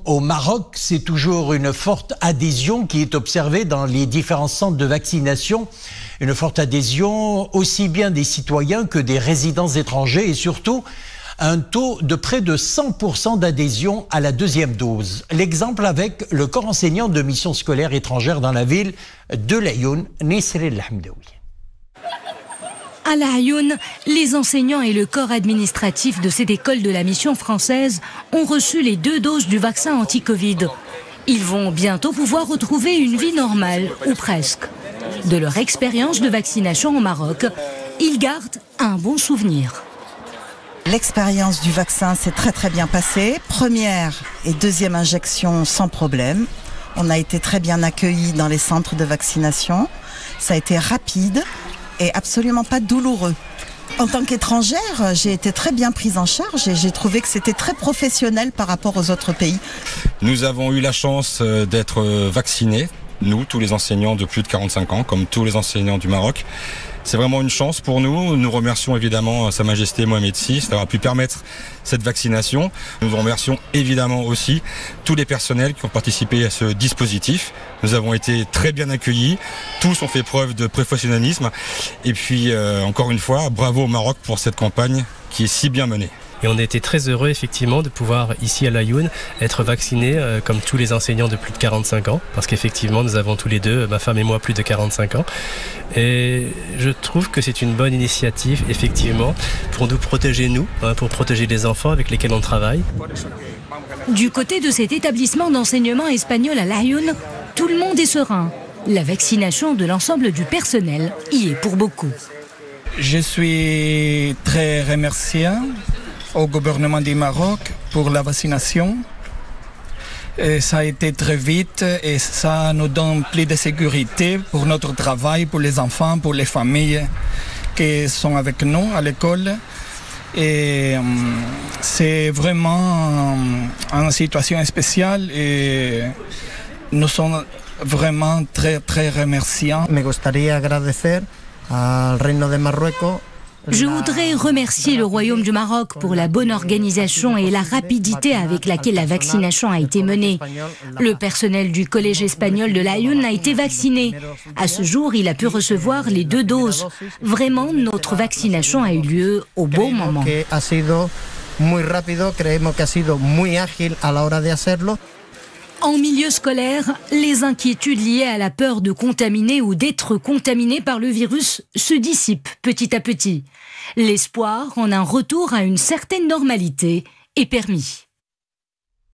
Au Maroc, c'est toujours une forte adhésion qui est observée dans les différents centres de vaccination. Une forte adhésion aussi bien des citoyens que des résidents étrangers et surtout un taux de près de 100% d'adhésion à la deuxième dose. L'exemple avec le corps enseignant de mission scolaire étrangère dans la ville de Laayoune, Nisri El Hamdaoui. À Laayoune, les enseignants et le corps administratif de cette école de la mission française ont reçu les 2 doses du vaccin anti-Covid. Ils vont bientôt pouvoir retrouver une vie normale, ou presque. De leur expérience de vaccination au Maroc, ils gardent un bon souvenir. L'expérience du vaccin s'est très bien passée. Première et deuxième injection sans problème. On a été très bien accueillis dans les centres de vaccination. Ça a été rapide et absolument pas douloureux. En tant qu'étrangère, j'ai été très bien prise en charge et j'ai trouvé que c'était très professionnel par rapport aux autres pays. Nous avons eu la chance d'être vaccinés, nous, tous les enseignants de plus de 45 ans, comme tous les enseignants du Maroc. C'est vraiment une chance pour nous. Nous remercions évidemment Sa Majesté Mohamed VI d'avoir pu permettre cette vaccination. Nous remercions évidemment aussi tous les personnels qui ont participé à ce dispositif. Nous avons été très bien accueillis. Tous ont fait preuve de professionnalisme. Et puis, encore une fois, bravo au Maroc pour cette campagne qui est si bien menée. Et on était très heureux effectivement de pouvoir ici à Laayoune être vaccinés comme tous les enseignants de plus de 45 ans parce qu'effectivement nous avons tous les deux, ma femme et moi, plus de 45 ans et je trouve que c'est une bonne initiative effectivement pour nous protéger pour protéger les enfants avec lesquels on travaille. Du côté de cet établissement d'enseignement espagnol à Laayoune, tout le monde est serein. La vaccination de l'ensemble du personnel y est pour beaucoup. Je suis très remerciant au gouvernement du Maroc pour la vaccination. Et ça a été très vite et ça nous donne plus de sécurité pour notre travail, pour les enfants, pour les familles qui sont avec nous à l'école. Et c'est vraiment une situation spéciale et nous sommes vraiment très remerciants. Me gustaría agradecer al Reino de Marruecos. Je voudrais remercier le Royaume du Maroc pour la bonne organisation et la rapidité avec laquelle la vaccination a été menée. Le personnel du collège espagnol de Laayoune a été vacciné. À ce jour, il a pu recevoir les 2 doses. Vraiment, notre vaccination a eu lieu au bon moment. En milieu scolaire, les inquiétudes liées à la peur de contaminer ou d'être contaminé par le virus se dissipent petit à petit. L'espoir en un retour à une certaine normalité est permis.